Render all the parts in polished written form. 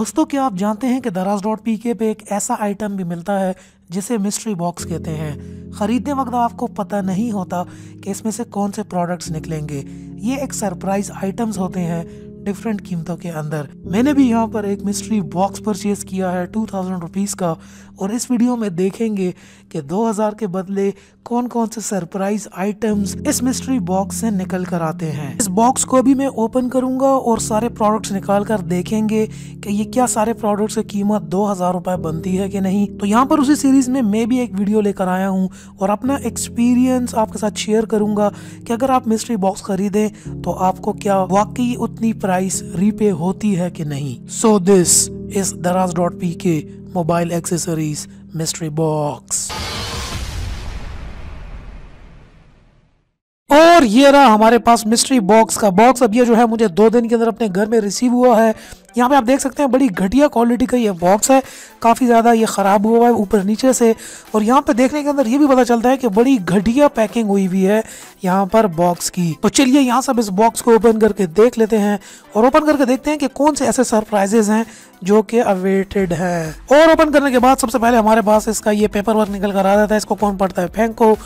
दोस्तों, क्या आप जानते हैं कि दराज.pk पे एक ऐसा आइटम भी मिलता है जिसे मिस्ट्री बॉक्स कहते हैं। ख़रीदने वक्त आपको पता नहीं होता कि इसमें से कौन से प्रोडक्ट्स निकलेंगे। ये एक सरप्राइज आइटम्स होते हैं डिफरेंट कीमतों के अंदर। मैंने भी यहाँ पर एक मिस्ट्री बॉक्स परचेज किया है 2000 रुपीज़ का, और इस वीडियो में देखेंगे कि 2000 के बदले कौन कौन से सरप्राइज आइटम्स इस मिस्ट्री बॉक्स से निकल कर आते हैं। इस बॉक्स को भी मैं ओपन करूंगा और सारे प्रोडक्ट्स निकाल कर देखेंगे कि ये क्या सारे प्रोडक्ट्स की कीमत 2000 रुपए बनती है कि नहीं। तो यहाँ पर उसी सीरीज में मैं भी एक वीडियो लेकर आया हूँ और अपना एक्सपीरियंस आपके साथ शेयर करूंगा कि अगर आप मिस्ट्री बॉक्स खरीदें तो आपको क्या वाकई उतनी प्राइस रीपे होती है कि नहीं। So this is Daraz pk mobile accessories mystery box. और ये रहा हमारे पास मिस्ट्री बॉक्स का बॉक्स। अब ये जो है मुझे 2 दिन के अंदर अपने घर में रिसीव हुआ है। यहाँ पे आप देख सकते हैं बड़ी घटिया क्वालिटी का ये बॉक्स है, काफ़ी ज़्यादा ये ख़राब हुआ है ऊपर नीचे से। और यहाँ पे देखने के अंदर ये भी पता चलता है कि बड़ी घटिया पैकिंग हुई हुई है यहाँ पर बॉक्स की। तो चलिए यहाँ सब इस बॉक्स को ओपन करके देख लेते हैं और ओपन करके देखते हैं कि कौन से ऐसे सरप्राइजेज हैं जो कि अवेटेड है। और ओपन करने के बाद सबसे पहले हमारे पास इसका ये पेपर वर्क निकल कर आ जाता है, इसको कौन पढ़ता है फेंको।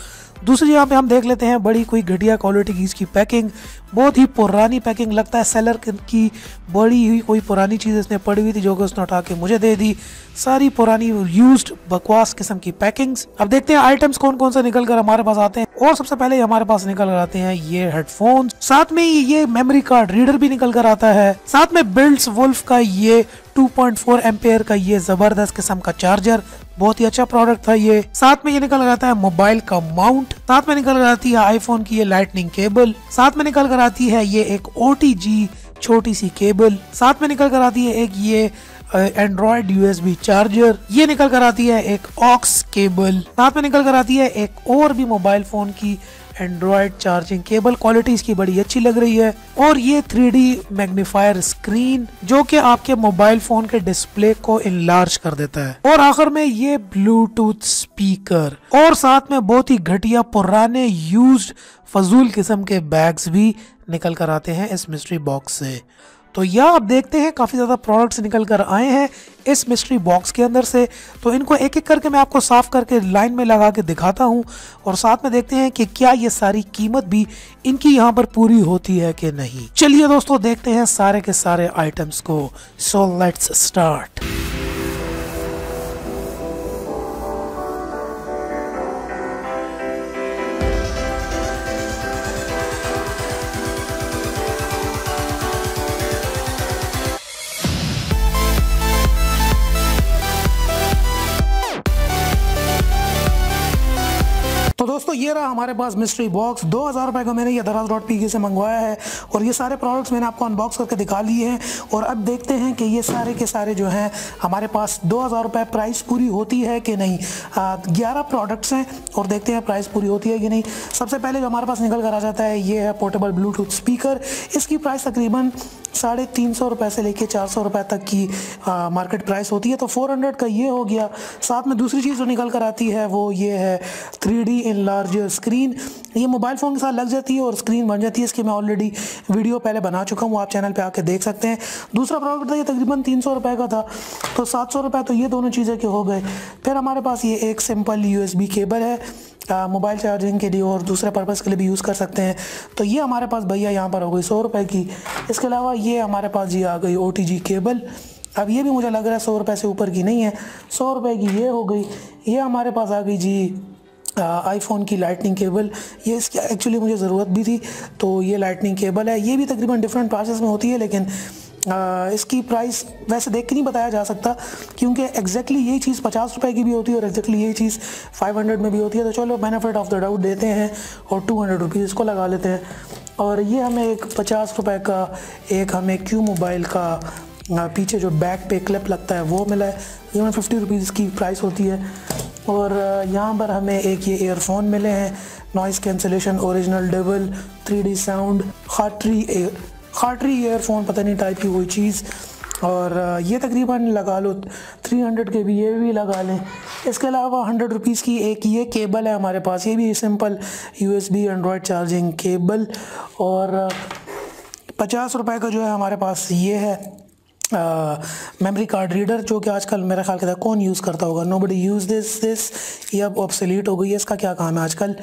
दूसरी यहाँ पे हम देख लेते हैं बड़ी कोई घटिया क्वालिटी की इसकी पैकिंग, बहुत ही पुरानी पैकिंग लगता है। सेलर की बड़ी हुई कोई पुरानी चीज़ इसने पड़ी हुई थी जो कि उसने उठा के मुझे दे दी। सारी पुरानी यूज्ड बकवास किस्म की पैकिंग्स। अब देखते हैं आइटम्स कौन कौन से निकल कर हमारे पास आते हैं। और सबसे पहले हमारे पास निकल कर आते हैं ये हेडफोन्स, साथ में ये मेमोरी कार्ड रीडर भी निकल कर आता है, साथ में बिल्ड्स वुल्फ का ये 2.4 एम्पेयर का ये जबरदस्त किस्म का चार्जर, बहुत ही अच्छा प्रोडक्ट था ये। साथ में ये निकल कर आता है मोबाइल का माउंट, साथ में निकल कर आती है आईफोन की ये लाइटनिंग केबल, साथ में निकल कर आती है ये एक OTG छोटी सी केबल, साथ में निकल कर आती है एक ये एंड्रॉयड USB चार्जर, ये निकल कर आती है एक ऑक्स केबल, साथ में निकल कर आती है एक और भी मोबाइल फोन की एंड्रॉयड चार्जिंग केबल। क्वालिटी इसकी बड़ी अच्छी लग रही है। और ये 3D मैग्नीफायर स्क्रीन जो कि आपके मोबाइल फोन के डिस्प्ले को इनलार्ज कर देता है। और आखिर में ये ब्लूटूथ स्पीकर, और साथ में बहुत ही घटिया पुराने यूज्ड फजूल किस्म के बैग्स भी निकल कर आते हैं इस मिस्ट्री बॉक्स से। तो यह आप देखते हैं काफ़ी ज़्यादा प्रोडक्ट्स निकल कर आए हैं इस मिस्ट्री बॉक्स के अंदर से। तो इनको एक एक करके मैं आपको साफ करके लाइन में लगा के दिखाता हूं और साथ में देखते हैं कि क्या ये सारी कीमत भी इनकी यहाँ पर पूरी होती है कि नहीं। चलिए दोस्तों देखते हैं सारे के सारे आइटम्स को। So let's start. तो दोस्तों ये रहा हमारे पास मिस्ट्री बॉक्स। 2000 रुपए का मैंने ये दराज.pk से मंगवाया है और ये सारे प्रोडक्ट्स मैंने आपको अनबॉक्स करके दिखा लिए हैं। और अब देखते हैं कि ये सारे के सारे जो हैं हमारे पास 2000 रुपए प्राइस पूरी होती है कि नहीं। 11 प्रोडक्ट्स हैं और देखते हैं प्राइस पूरी होती है कि नहीं। सबसे पहले जो हमारे पास निकल कर आ जाता है ये है पोर्टेबल ब्लूटूथ स्पीकर। इसकी प्राइस तकरीबन 350 रुपये से लेके 400 रुपये तक की मार्केट प्राइस होती है। तो 400 का ये हो गया। साथ में दूसरी चीज़ जो निकल कर आती है वो ये है 3D इनलार्जर स्क्रीन। ये मोबाइल फ़ोन के साथ लग जाती है और स्क्रीन बन जाती है। इसकी मैं ऑलरेडी वीडियो पहले बना चुका हूँ, आप चैनल पे आके देख सकते हैं। दूसरा प्रोडक्ट था ये तकरीबन 300 रुपये का था, तो 700 रुपये तो ये दोनों चीज़ें के हो गए। फिर हमारे पास ये एक सिंपल USB केबल है मोबाइल चार्जिंग के लिए और दूसरे पर्पज़ के लिए भी यूज़ कर सकते हैं। तो ये हमारे पास भैया यहाँ पर हो गई 100 रुपये की। इसके अलावा ये हमारे पास जी आ गई OTG केबल। अब ये भी मुझे लग रहा है 100 रुपये से ऊपर की नहीं है, 100 रुपये की ये हो गई। ये हमारे पास आ गई जी आईफोन की लाइटनिंग केबल। ये इसकी एक्चुअली मुझे ज़रूरत भी थी, तो ये लाइटनिंग केबल है। ये भी तकरीबन डिफरेंट प्राइसेस में होती है, लेकिन इसकी प्राइस वैसे देख के नहीं बताया जा सकता क्योंकि एग्जैक्टली यही चीज़ 50 रुपये की भी होती है और एग्जैक्टली यही चीज़ 500 में भी होती है। तो चलो बेनिफिट ऑफ द डाउट देते हैं और 200 रुपीज़ इसको लगा लेते हैं। और ये हमें एक 50 रुपये का एक हमें Q मोबाइल का पीछे जो बैक पे क्लिप लगता है वो मिला है। ये 50 रुपीज़ की प्राइस होती है। और यहाँ पर हमें एक ये ईयरफोन मिले हैं, noise cancellation original double 3D sound खाटरी ईयरफोन पता नहीं टाइप की कोई चीज़। और ये तकरीबन लगा लो 300 के भी, ये भी लगा लें। इसके अलावा 100 रुपीज़ की एक ये केबल है हमारे पास, ये भी simple USB Android charging cable. और 50 रुपये का जो है हमारे पास ये है मेमोरी कार्ड रीडर, जो कि आजकल मेरा ख्याल कहता है कौन यूज़ करता होगा, नोबडी यूज़ दिस, ये अब ऑब्सोलीट हो गई है, इसका क्या काम है आजकल।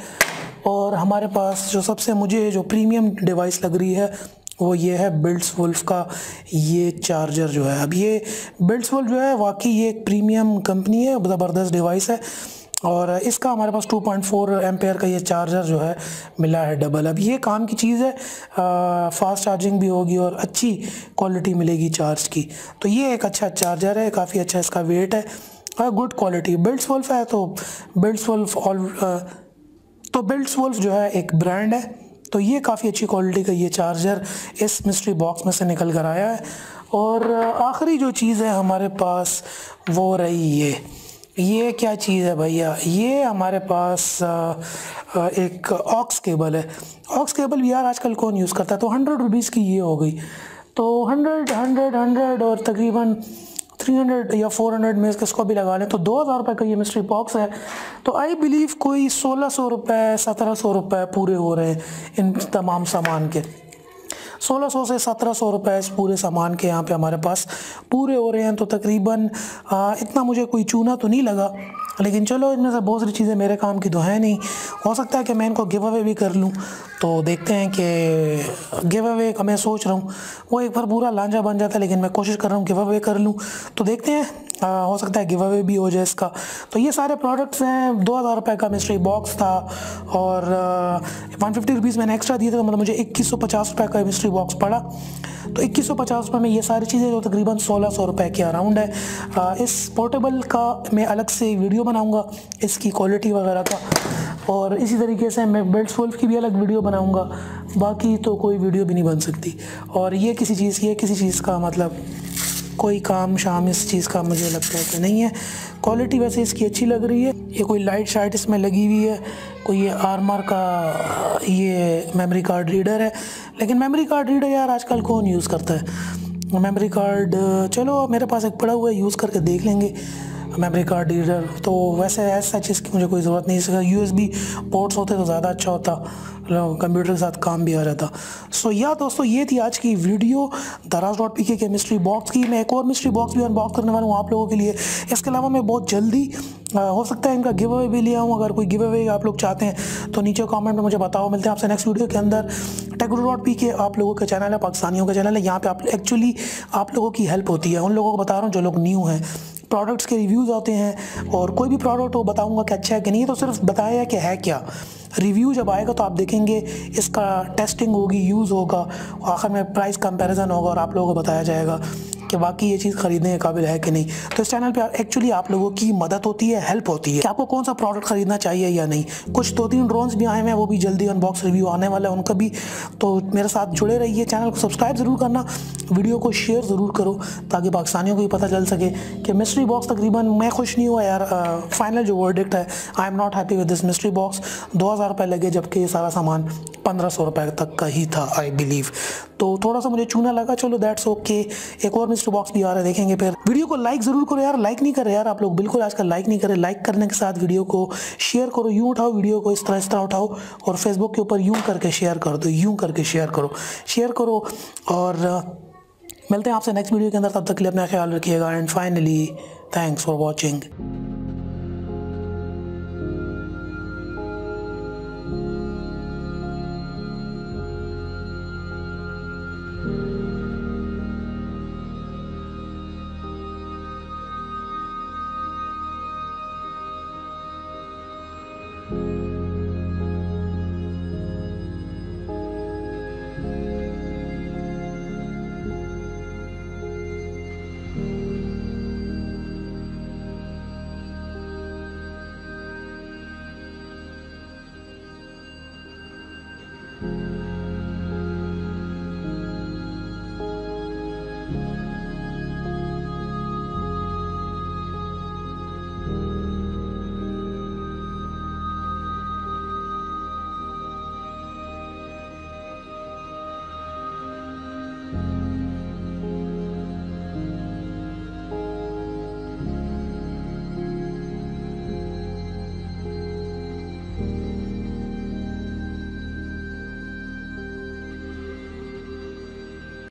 और हमारे पास जो सबसे मुझे जो प्रीमियम डिवाइस लग रही है वो ये है बिल्ड्स वुल्फ का ये चार्जर जो है। अब ये बिल्ड्स वुल्फ जो है वाकई ये एक प्रीमियम कंपनी है, ज़बरदस्त डिवाइस है, और इसका हमारे पास 2.4 एम्पेयर का ये चार्जर जो है मिला है डबल। अब ये काम की चीज़ है, फास्ट चार्जिंग भी होगी और अच्छी क्वालिटी मिलेगी चार्ज की। तो ये एक अच्छा चार्जर है, काफ़ी अच्छा इसका वेट है, गुड क्वालिटी। बिल्ड्स वुल्फ है तो बिल्ड्स वुल्फ जो है एक ब्रांड है, तो ये काफ़ी अच्छी क्वालिटी का ये चार्जर इस मिस्ट्री बॉक्स में से निकल कर आया है। और आखिरी जो चीज़ है हमारे पास वो रही ये क्या चीज़ है भैया, ये हमारे पास एक ऑक्स केबल है। ऑक्स केबल भी यार आजकल कौन यूज़ करता है, तो 100 रुपीज़ की ये हो गई, तो 100 और तकरीबन 300 या 400 में इसको भी लगा लें तो 2000 रुपये का ये मिस्ट्री बॉक्स है। तो आई बिलीव कोई 1600 रुपये 1700 रुपये पूरे हो रहे हैं इन तमाम सामान के। 1600 से 1700 रुपये इस पूरे सामान के यहाँ पे हमारे पास पूरे हो रहे हैं। तो तकरीबन इतना मुझे कोई चूना तो नहीं लगा, लेकिन चलो इनमें से बहुत सारी चीज़ें मेरे काम की तो है नहीं। हो सकता है कि मैं इनको गिव अवे भी कर लूँ, तो देखते हैं कि गिव अवे का मैं सोच रहा हूँ, वो एक बार पूरा लांझा बन जाता है, लेकिन मैं कोशिश कर रहा हूँ गिव अवे कर लूँ, तो देखते हैं हो सकता है गिव अवे भी हो जाए इसका। तो ये सारे प्रोडक्ट्स हैं। 2000 रुपये का मिस्ट्री बॉक्स था और 150 रुपीज़ मैंने एक्स्ट्रा दिए थे, तो मतलब मुझे 2150 रुपये का मिस्ट्री बॉक्स पड़ा। तो 2150 रुपये में ये सारी चीज़ें जो तकरीबन 1600 रुपये के अराउंड है। इस पोर्टेबल का मैं अलग से वीडियो बनाऊंगा इसकी क्वालिटी वगैरह का, और इसी तरीके से मैं बिल्ड्स वुल्फ की भी अलग वीडियो बनाऊंगा। बाकी तो कोई वीडियो भी नहीं बन सकती। और ये किसी चीज़ का मतलब कोई काम शाम इस चीज़ का मुझे लगता है कि नहीं है। क्वालिटी वैसे इसकी अच्छी लग रही है। ये कोई लाइट शाइट इसमें लगी हुई है, कोई ये आर्मर का ये मेमोरी कार्ड रीडर है, लेकिन मेमोरी कार्ड रीडर यार आजकल कौन यूज़ करता है मेमोरी कार्ड। चलो मेरे पास एक पड़ा हुआ है, यूज़ करके देख लेंगे मेमोरी कार्ड रीडर। तो वैसे ऐसा चीज़ की मुझे कोई ज़रूरत नहीं है, USB पोर्ट्स होते तो ज़्यादा अच्छा होता, कंप्यूटर के साथ काम भी आ जाता। सो या दोस्तों ये थी आज की वीडियो daraz.pk के मिस्ट्री बॉक्स की। मैं एक और मिस्ट्री बॉक्स भी अनबॉक्स करने वाला हूँ आप लोगों के लिए। इसके अलावा मैं बहुत जल्दी हो सकता है इनका गिव अवे भी ले आऊँ। अगर कोई गिव अवे आप लोग चाहते हैं तो नीचे कमेंट में मुझे बताओ। मिलते हैं आपसे नेक्स्ट वीडियो के अंदर। techguru.pk आप लोगों का चैनल है, पाकिस्तानियों का चैनल है। यहाँ पे आप एक्चुअली आप लोगों की हेल्प होती है, उन लोगों को बता रहा हूँ जो लोग न्यू हैं। प्रोडक्ट्स के रिव्यूज़ आते हैं और कोई भी प्रोडक्ट हो बताऊंगा कि अच्छा है कि नहीं, तो सिर्फ बताया कि है क्या। रिव्यू जब आएगा तो आप देखेंगे इसका टेस्टिंग होगी, यूज़ होगा, आखिर में प्राइस कंपैरिजन होगा और आप लोगों को बताया जाएगा कि बाकी ये चीज़ ख़रीदने के काबिल है कि नहीं। तो इस चैनल पे एक्चुअली आप लोगों की मदद होती है, हेल्प होती है कि आपको कौन सा प्रोडक्ट ख़रीदना चाहिए या नहीं। कुछ 2-3 ड्रोन्स भी आए हैं, वो भी जल्दी अनबॉक्स रिव्यू आने वाला है उनका भी। तो मेरे साथ जुड़े रहिए, चैनल को सब्सक्राइब ज़रूर करना, वीडियो को शेयर ज़रूर करो ताकि पाकिस्तानियों को भी पता चल सके कि मिस्ट्री बॉक्स तकरीबन मैं खुश नहीं हुआ यार। फाइनल जो वर्डिक्ट है, I am not happy with this mystery box. 2000 रुपये लगे जबकि ये सारा सामान 1500 रुपये तक का ही था आई बिलीव। तो थोड़ा सा मुझे चूना लगा, चलो दैट्स ओके। एक और मिस्ट्री बॉक्स भी आ रहा है, देखेंगे फिर। वीडियो को लाइक ज़रूर करो यार, लाइक नहीं कर रहे यार आप लोग, बिल्कुल आजकल लाइक नहीं कर रहे। लाइक करने के साथ वीडियो को शेयर करो, यूँ उठाओ वीडियो को, इस तरह उठाओ और फेसबुक के ऊपर यूँ करके शेयर कर दो, यूँ करके शेयर करो। और मिलते हैं आपसे नेक्स्ट वीडियो के अंदर, तब तक के लिए अपना ख्याल रखिएगा। And finally thanks for watching.